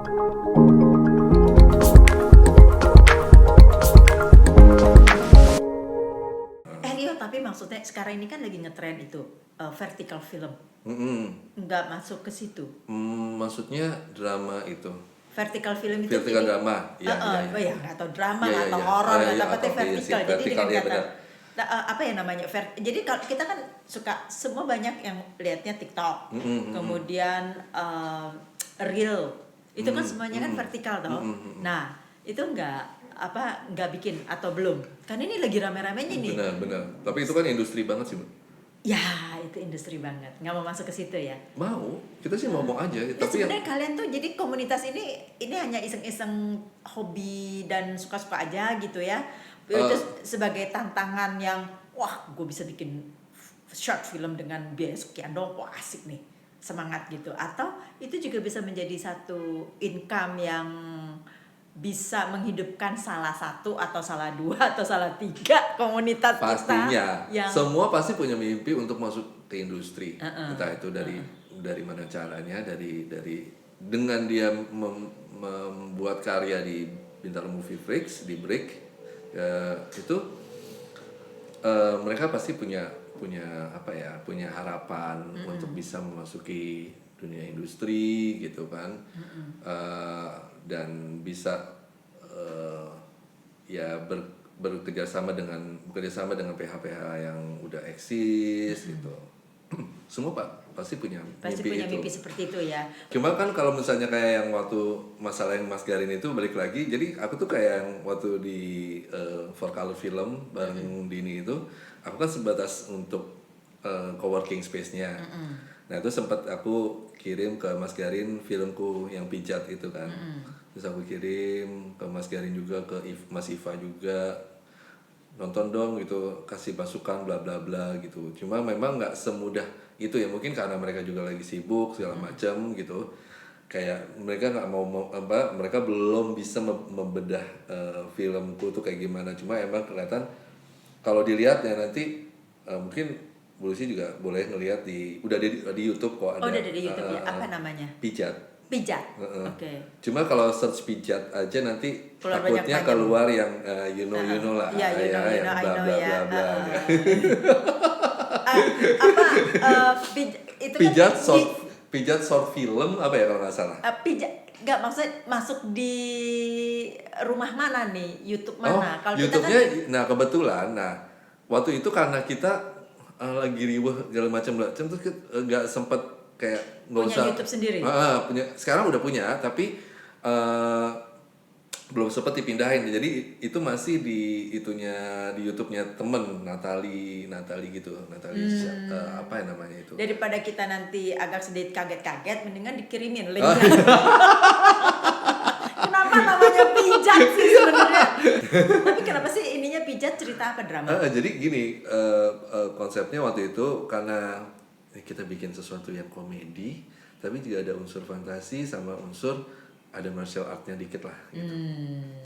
Rio, tapi maksudnya sekarang ini kan lagi ngetren itu vertical film. Nggak masuk ke situ. Maksudnya drama itu. Vertical film itu Vertical jadi drama, ya, oh ya, atau drama Ya, ya, atau ya. horor Ya, ya, atau apa atau vertical. iya sih, Jadi vertical, dengan ya, kata benar. apa ya namanya? Jadi kalau kita kan suka semua banyak yang lihatnya TikTok, kemudian reel, itu kan semuanya kan vertikal toh. Nah, itu nggak bikin atau belum? Kan ini lagi rame-ramenya nih. Benar. Tapi itu kan industri banget sih, Bu. Ya, itu industri banget. Nggak mau masuk ke situ ya. Mau, kita sih ngomong aja. Ya, Tapi sebenarnya kalian tuh jadi komunitas ini hanya iseng-iseng hobi dan suka-suka aja gitu ya. Itu sebagai tantangan yang wah, gue bisa bikin short film dengan biaya sekian dong, wah asik nih, semangat gitu. Atau itu juga bisa menjadi satu income yang bisa menghidupkan salah satu atau salah dua atau salah tiga komunitas pastinya kita yang semua pasti punya mimpi untuk masuk ke industri. Entah itu dari mana caranya, dari dengan dia membuat karya di Bintaro Movie Freaks, di Break, itu mereka pasti punya harapan untuk bisa memasuki dunia industri gitu kan. Dan bisa ya bekerja sama dengan PH-PH yang udah eksis gitu. Semua pasti punya mimpi seperti itu ya. Cuma kan kalau misalnya kayak yang waktu masalah yang Mas Garin itu balik lagi, jadi aku tuh kayak yang waktu di For Color Film bareng Dini itu, aku kan sebatas untuk co-working space-nya. Nah itu sempat aku kirim ke Mas Garin filmku yang Pijat itu kan. Terus aku kirim ke Mas Garin juga, ke Mas Iva juga, nonton dong gitu, kasih masukan bla bla bla gitu. Cuma memang nggak semudah itu ya, mungkin karena mereka juga lagi sibuk segala macam gitu. Kayak mereka nggak mereka belum bisa membedah filmku tuh kayak gimana. Cuma emang kelihatan kalau dilihat ya nanti mungkin Bu Lucy juga boleh ngelihat udah di YouTube kok ada. Oh, udah di YouTube ya. Apa namanya? Pijat. Oke. Cuma kalau search Pijat aja nanti Keluar takutnya banyak keluar yang you know lah, ya, yang bla bla bla bla. Itu Pijat kan Pijat short film apa ya kalau nggak salah? Pijat nggak, maksudnya masuk di rumah mana nih? YouTube mana? Oh, YouTube-nya kan, nah kebetulan, waktu itu karena kita lagi riweh segala macam terus nggak sempet kayak nggak punya usah YouTube sendiri. Sekarang udah punya tapi belum sempet dipindahin, jadi itu masih di YouTube-nya temen Natali gitu, apa ya namanya itu. Daripada kita nanti agak sedikit kaget-kaget, mendingan dikirimin linknya. Kenapa namanya Pijat sih sebenarnya? Tapi kenapa sih ininya Pijat, cerita apa, drama? Jadi gini, konsepnya waktu itu karena kita bikin sesuatu yang komedi, tapi juga ada unsur fantasi sama unsur ada martial artnya dikit lah gitu.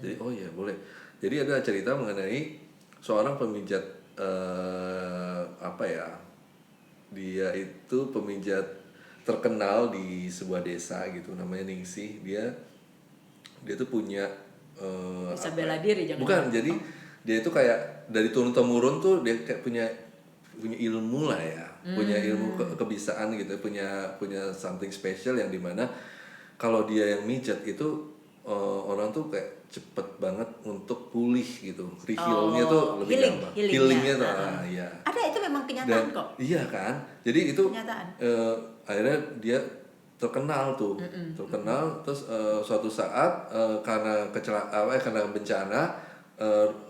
Jadi oh ya boleh. Jadi ada cerita mengenai seorang pemijat dia itu pemijat terkenal di sebuah desa gitu, namanya Ningsih. Dia tuh punya bisa bela diri jangan. Bukan, jadi dia itu kayak dari turun temurun tuh dia kayak punya ilmu lah ya, punya ilmu kebisaan gitu, punya something special yang dimana kalau dia yang mijat itu orang tuh kayak cepet banget untuk pulih gitu, healnya tuh lebih gampang, healingnya tuh ya. Ada, itu memang kenyataan kok. Iya kan, jadi itu akhirnya dia terkenal terus suatu saat karena bencana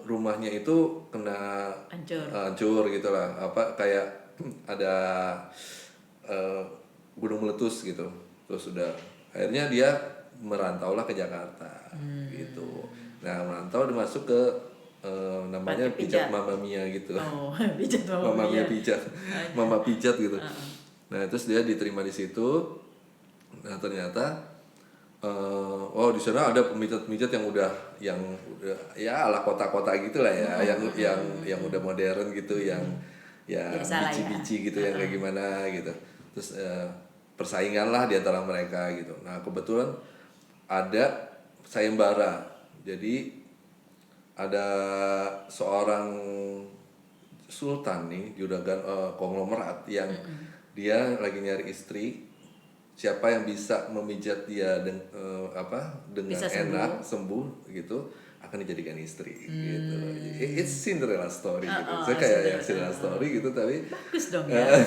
rumahnya itu kena hancur gitulah, kayak ada gunung meletus gitu, terus udah akhirnya dia merantaulah ke Jakarta gitu. Nah merantau dia masuk ke namanya Pijat Mamma Mia gitu. Pijat Mamma Mia Pijat, Mama Pijat gitu. Nah terus dia diterima di situ. Nah ternyata di sana ada pemijat-pemijat yang udah ya ala kota-kota gitulah ya, yang udah modern gitu, yang bici-bici gitu, yang kayak gimana gitu. Terus persaingan lah di antara mereka gitu. Nah kebetulan ada sayembara. Jadi ada seorang sultan nih, juragan konglomerat yang dia lagi nyari istri. Siapa yang bisa memijat dia dengan Bisa enak sembuh gitu akan dijadikan istri gitu. It's Cinderella story gitu. Saya kayak yang Cinderella story gitu tapi Bagus dong ya.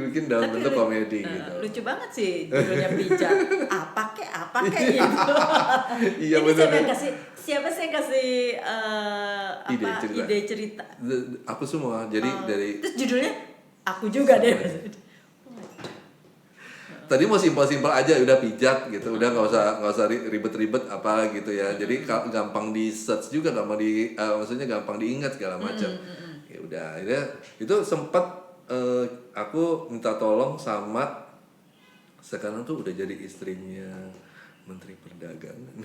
bikin dalam Tapi bentuk komedi eh, gitu. lucu banget sih judulnya pijat. Apa kek gitu. Iya Ini benar. siapa sih yang kasih Ide cerita. ide cerita? Aku semua. Jadi dari Terus judulnya aku juga deh. tadi mau simpel-simpel aja udah pijat gitu, udah nggak usah ribet-ribet apa gitu ya. Jadi gampang di search juga, maksudnya gampang diingat segala macam. Ya udah, itu sempat aku minta tolong sama sekarang tuh udah jadi istrinya Menteri Perdagangan.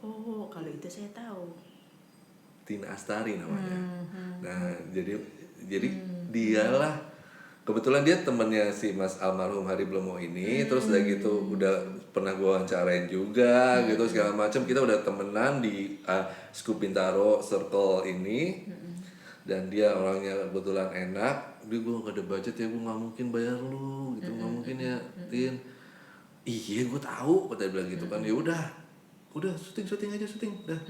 Oh, kalau itu saya tahu. Tina Astari namanya. Nah, jadi dialah kebetulan dia temennya si Mas almarhum Hari Blemo ini, terus udah gitu udah pernah gua wawancarain juga gitu segala macam. Kita udah temenan di Scoop Bintaro Circle ini. Dan dia orangnya kebetulan enak. Dia gua gak ada budget ya, gua nggak mungkin bayar lu gitu, nggak mungkin ya, Tin. Iya, gua tahu, kata dia bilang gitu kan. Ya udah syuting aja udah.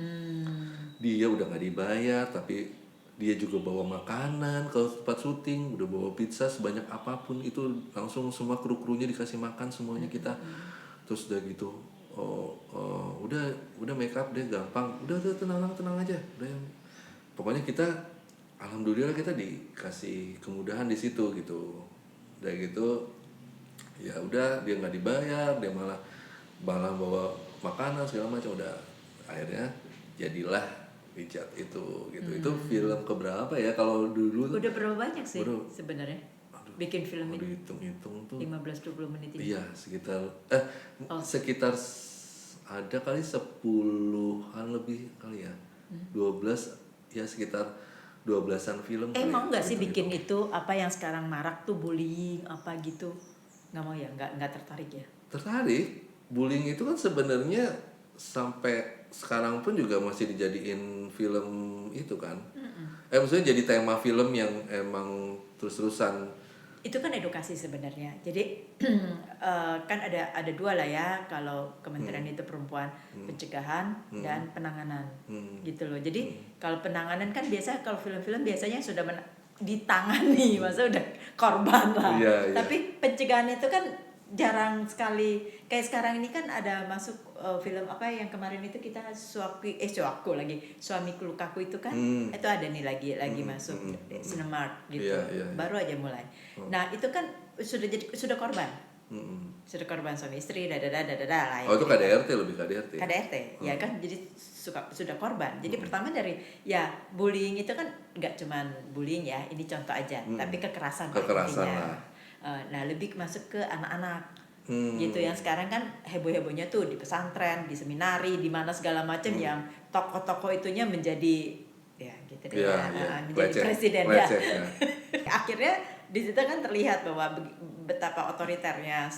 Dia udah nggak dibayar tapi dia juga bawa makanan kalau tempat syuting, udah bawa pizza sebanyak apapun itu langsung semua kru-krunya dikasih makan semuanya kita. Terus udah gitu udah make up deh gampang, udah tenang aja udah. Pokoknya kita alhamdulillah kita dikasih kemudahan di situ gitu. Udah gitu ya udah dia nggak dibayar, dia malah bawa makanan segala macam. Udah akhirnya jadilah pijat itu gitu. Itu film keberapa ya kalau dulu tuh? Udah berapa banyak sih sebenarnya bikin film Kalau ini? dihitung-hitung tuh 15-20 menit ini. iya sekitar ada kali 10-an lebih kali ya. 12 ya sekitar 12-an film kali Mau ya, nggak sih gitu. bikin itu apa yang sekarang marak tuh bullying apa gitu? Nggak mau ya, nggak tertarik ya? Tertarik. Bullying itu kan sebenarnya sampai sekarang pun juga masih dijadiin film itu kan. Maksudnya jadi tema film yang emang terus-terusan. Itu kan edukasi sebenarnya. Jadi kan ada dua lah ya kalau kementerian itu perempuan, pencegahan dan penanganan gitu loh. Jadi kalau penanganan kan biasa kalau film-film biasanya sudah ditangani, masa udah korban lah. Iya. Tapi pencegahan itu kan jarang sekali. Kayak sekarang ini kan ada masuk film apa yang kemarin itu kita suamiku lukaku itu kan itu ada nih lagi masuk Cinemark gitu. Iya. Baru aja mulai. Nah, itu kan sudah korban. Sudah korban suami istri lah ya. Itu KDRT lebih KDRT. KDRT ya kan jadi sudah korban. Jadi pertama dari ya bullying itu kan nggak cuman bullying ya, ini contoh aja, tapi kekerasan lah. Nah, lebih masuk ke anak-anak. Gitu yang sekarang kan heboh-hebohnya tuh di pesantren, di seminari, di mana segala macam yang tokoh-tokoh itunya menjadi ya gitu deh menjadi presiden ya. Akhirnya di situ kan terlihat bahwa betapa otoriternya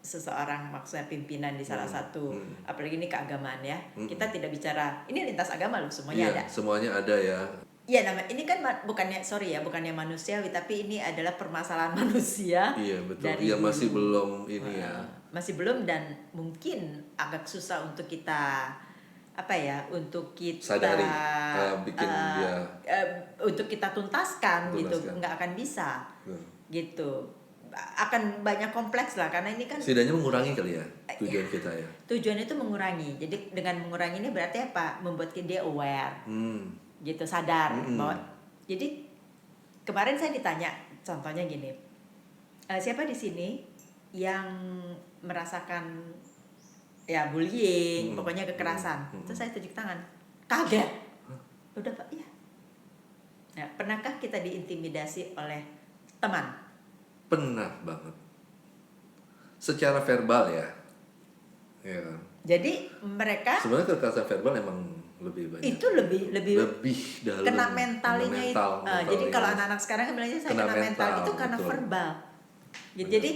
seseorang, maksudnya pimpinan di salah satu, apalagi ini keagamaan ya. Kita tidak bicara ini lintas agama loh, semuanya ada. Semuanya ada ya. Iya, ini kan bukannya manusiawi, tapi ini adalah permasalahan manusia. Iya betul. Dari masih belum ini ya. Masih belum dan mungkin agak susah untuk kita untuk kita sadari, bikin dia untuk kita tuntaskan gitu, nggak akan bisa gitu. Akan banyak kompleks lah karena ini kan setidaknya mengurangi kali ya tujuan kita ya. Tujuannya itu mengurangi. Jadi dengan mengurangi ini berarti apa? Membuat dia aware. Gitu, sadar bahwa jadi kemarin saya ditanya contohnya gini, siapa di sini yang merasakan ya bullying, pokoknya kekerasan. Terus saya tunjuk tangan, kaget. Udah Pak, iya. Nah, pernahkah kita diintimidasi oleh teman? Pernah banget, secara verbal ya kan? Jadi mereka sebenarnya kekerasan verbal emang lebih banyak. Itu lebih dalam. Kena mentalnya itu. Jadi kalau anak-anak sekarang bilangnya saya kena mental itu karena betul. verbal. Jadi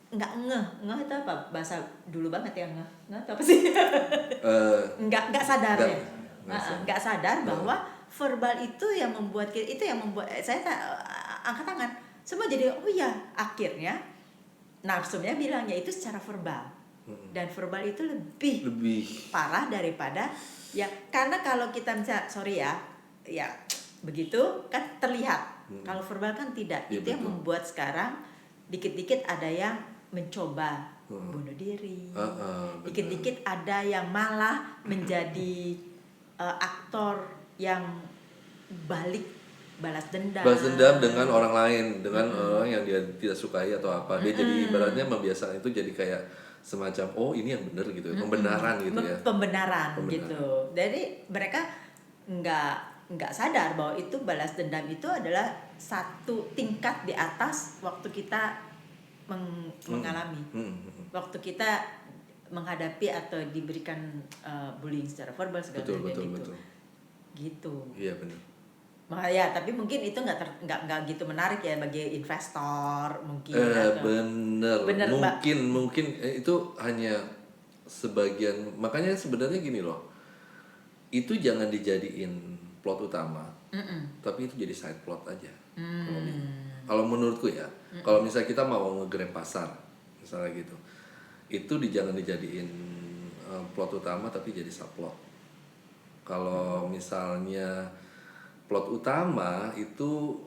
nggak ngeh itu apa bahasa dulu banget ya, ngeh itu apa sih? Eh, Nggak sadar nggak ya. nggak sih. Nggak sadar bahwa verbal itu yang membuat saya angkat tangan semua jadi oh iya, akhirnya narsumnya bilangnya itu secara verbal, dan verbal itu lebih Lebih. parah daripada ya, karena kalau kita misalnya sorry ya begitu kan terlihat. Kalau verbal kan tidak. Iya, Itu yang betul. membuat sekarang dikit-dikit ada yang mencoba bunuh diri, Benar. dikit-dikit ada yang malah menjadi aktor yang balik balas dendam. Balas dendam dengan orang lain, dengan orang yang dia tidak sukai atau apa. Dia jadi ibaratnya membiasakan itu jadi kayak semacam oh ini yang benar gitu, pembenaran gitu ya. Pembenaran gitu. Jadi mereka nggak sadar bahwa itu balas dendam itu adalah satu tingkat di atas waktu kita mengalami, waktu kita menghadapi atau diberikan bullying secara verbal segala Betul, macam betul, gitu. betul. Gitu. Iya benar. Ya, tapi mungkin itu nggak gitu menarik ya bagi investor mungkin. Atau Bener, Mbak. mungkin itu hanya sebagian. Makanya sebenarnya gini loh, itu jangan dijadiin plot utama, tapi itu jadi side plot aja. Kalau menurutku ya, kalau misalnya kita mau nge-grab pasar, misalnya gitu, itu jangan dijadiin plot utama tapi jadi subplot. Kalau misalnya plot utama itu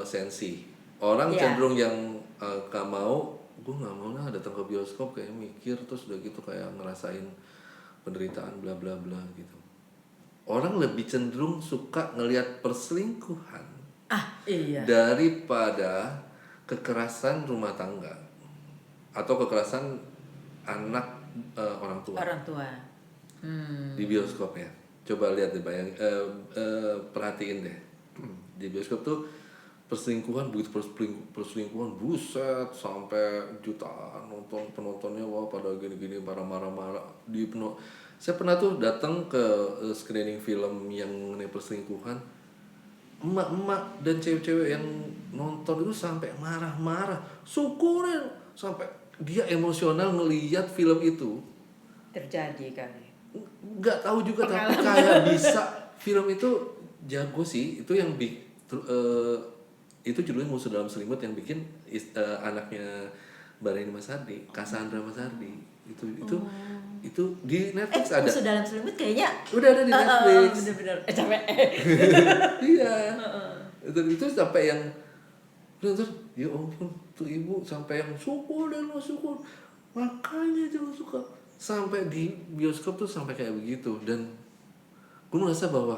sensi, orang Iya. cenderung yang gak mau, gue nggak mau lah datang ke bioskop kayak mikir terus udah gitu kayak ngerasain penderitaan bla bla bla gitu. Orang lebih cenderung suka ngelihat perselingkuhan Iya. daripada kekerasan rumah tangga atau kekerasan anak orang tua Orang tua. di bioskop ya. Coba lihat deh, perhatiin deh di bioskop tuh perselingkuhan, begitu perselingkuhan buset sampai jutaan penontonnya wah pada gini-gini marah-marah saya pernah tuh datang ke screening film yang mengenai perselingkuhan, emak-emak dan cewek-cewek yang nonton itu sampai marah-marah, syukurin sampai dia emosional ngelihat film itu. Terjadi kali. Nggak tahu juga tapi kayak bisa film itu jago sih, itu yang itu judulnya Musuh Dalam Selimut yang bikin anaknya Mbak Reni Mas Hardi, Cassandra Mas Hardi itu di Netflix ada. Musuh Dalam Selimut kayaknya Udah ada di Netflix. Bener-bener capek. Iya. Itu sampai yang bener, ya ampun tuh ibu sampai yang syukur dan syukur makanya jangan suka, sampai di bioskop tuh sampai kayak begitu. Dan gue merasa bahwa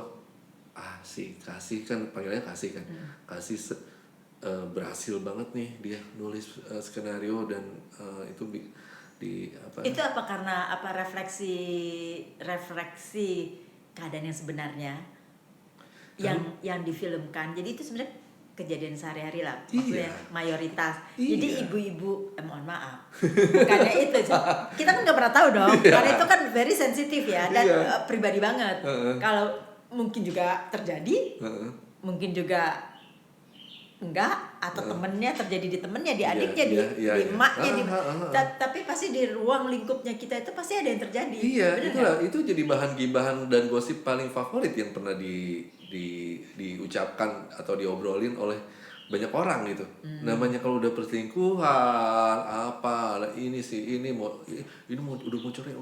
kasih kan panggilannya kasih kan, kasih berhasil banget nih dia nulis skenario dan itu di apa Itu apa karena apa refleksi keadaan yang sebenarnya yang difilmkan. Jadi itu sebenarnya kejadian sehari-hari lah, maksudnya mayoritas. Jadi ibu-ibu, mohon maaf, bukannya itu kita kan nggak pernah tahu dong, karena itu kan very sensitif ya dan pribadi banget. Kalau mungkin juga terjadi, mungkin juga enggak, atau temennya terjadi di temennya, di adiknya, di emaknya, tapi pasti di ruang lingkupnya kita itu pasti ada yang terjadi. Iya, itulah itu jadi bahan gibahan dan gosip paling favorit yang pernah diucapkan atau diobrolin oleh banyak orang gitu. Namanya kalau udah perselingkuhan apa ini mau udah mau cerai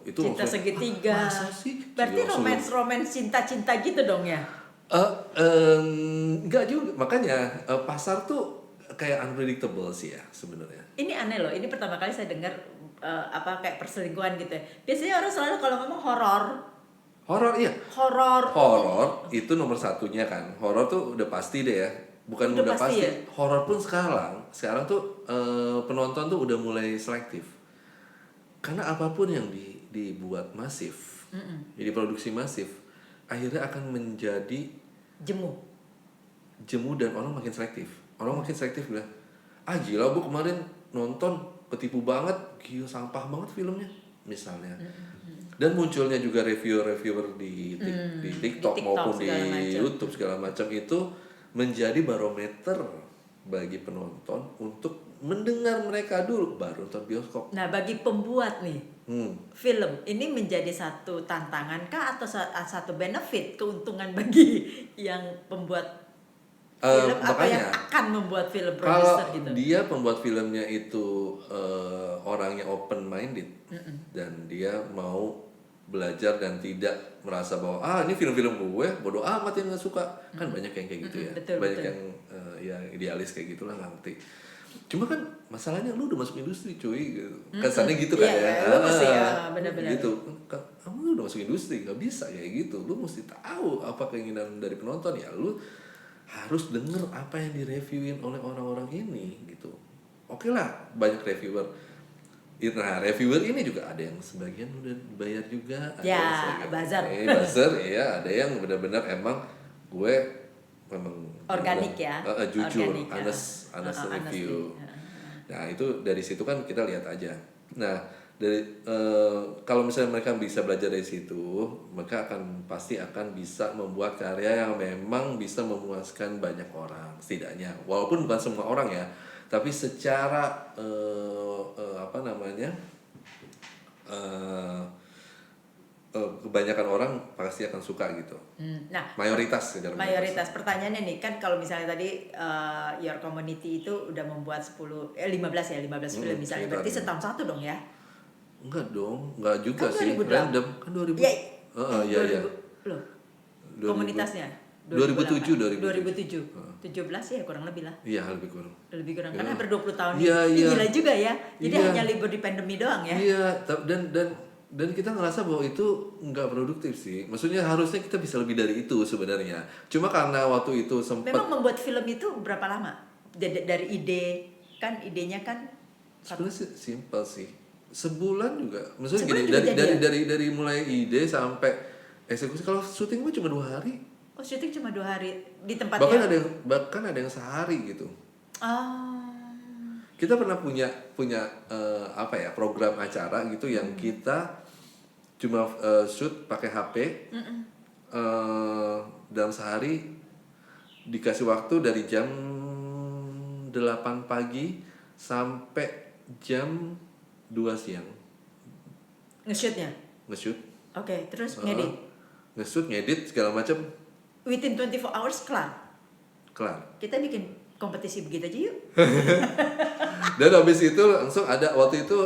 itu cinta segitiga. Masa sih? Berarti romance cinta gitu dong ya? Enggak juga, makanya pasar tuh kayak unpredictable sih ya sebenarnya. Ini aneh loh, ini pertama kali saya dengar kayak perselingkuhan gitu ya. Biasanya orang selalu kalau ngomong horor. Iya. Horor itu nomor satunya kan. Horor tuh udah pasti deh ya. Bukan udah pasti. Ya? Horor pun sekarang tuh penonton tuh udah mulai selektif. Karena apapun yang dibuat masif, jadi produksi masif, akhirnya akan menjadi jemu dan orang makin selektif. Orang makin selektif bilang, gila bu kemarin nonton ketipu banget, gila sampah banget filmnya misalnya. Dan munculnya juga reviewer di TikTok maupun di YouTube segala macam itu menjadi barometer bagi penonton untuk mendengar mereka dulu baru nonton bioskop. Nah, bagi pembuat nih Hmm. film ini menjadi satu tantangan kah atau satu benefit, keuntungan bagi yang pembuat film atau yang Makanya akan membuat film kalau produser gitu? dia pembuat filmnya itu orangnya open minded dan dia mau belajar dan tidak merasa bahwa ini film-film gue bodoh amat yang nggak suka, kan banyak yang kayak gitu ya, Betul, banyak betul. yang ya idealis kayak gitulah, nggak ngerti. Cuma kan masalahnya lu udah masuk industri cuy gitu. Kesannya gitu kan Iya, ya. iya, lu mesti, benar-benar. Gitu. Kamu udah masuk industri, nggak bisa kayak gitu. Lu mesti tahu apa keinginan dari penonton ya. Lu harus denger apa yang direviewin oleh orang-orang ini gitu. Oke lah, banyak reviewer. Nah, reviewer ini juga ada yang sebagian udah bayar juga, ada Ya, yang sebagian buzzer. buzzer ya, ada yang benar-benar emang gue memang Organik ya. jujur, Organik, honest honesty. review. Nah, itu dari situ kan kita lihat aja. Nah, dari kalau misalnya mereka bisa belajar dari situ, mereka pasti akan bisa membuat karya yang memang bisa memuaskan banyak orang setidaknya. Walaupun bukan semua orang ya, tapi secara apa namanya? Kebanyakan orang pasti akan suka gitu. Nah, Mayoritas secara mayoritas pertanyaannya nih kan, kalau misalnya tadi Your Community itu udah membuat 15 film misalnya, sekitar. berarti setahun satu dong ya? Enggak dong, enggak juga Kan sih. 2008. Random kan 2000. Iya. Iya iya. 2000 loh. 2000. Komunitasnya 2007. 2007. 17 ya kurang lebih lah. Iya, lebih kurang. Lebih kurang Iya. kan hampir 20 tahun. Iya, Ini iya. gila juga ya. Jadi Iya. hanya libur di pandemi doang ya. Iya, dan kita ngerasa bahwa itu nggak produktif sih. Maksudnya harusnya kita bisa lebih dari itu sebenarnya. Cuma karena waktu itu sempat Memang membuat film itu berapa lama? Dari ide, kan idenya kan sebenarnya simpel sih. Sebulan juga. Maksudnya Sebulan gini, juga jadi dari mulai ide sampai eksekusi. Kalau syuting mah cuma 2 hari. Oh, syuting cuma 2 hari di tempat Bahkan ada yang sehari gitu. Oh. Kita pernah punya apa ya, program acara gitu yang kita cuma shoot pakai HP. Dalam sehari dikasih waktu dari jam 8 pagi sampai jam 2 siang Nge-shootnya? nge-shoot. Oke, terus ngedit? Nge-shoot, ngedit segala macam, Within 24 hours kelar? kelar. Kita bikin kompetisi begitu aja yuk. Dan habis itu langsung ada waktu itu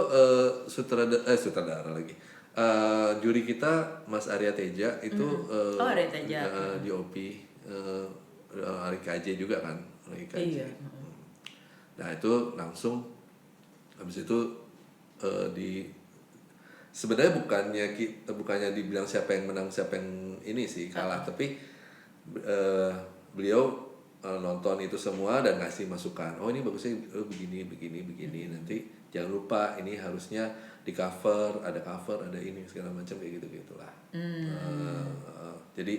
sutradara lagi. Juri kita Mas Arya Teja itu Arya Teja. DOP, Ari KJ juga kan, Ari KJ. Iya. Nah itu langsung habis itu sebenarnya bukannya dibilang siapa yang menang siapa yang ini sih kalah, tapi beliau nonton itu semua dan ngasih masukan. Oh ini bagusnya begini nanti jangan lupa ini harusnya di cover, ada ini segala macam kayak gitulah. Jadi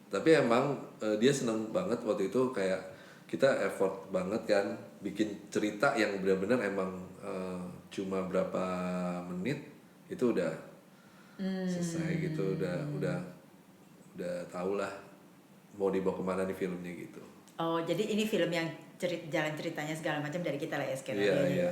tapi emang dia seneng banget waktu itu, kayak kita effort banget kan bikin cerita yang benar-benar emang cuma berapa menit itu udah selesai gitu, udah tau lah mau dibawa kemana nih filmnya gitu. Oh, jadi ini film yang jalan ceritanya segala macam dari kita lah ya sekarang. Iya.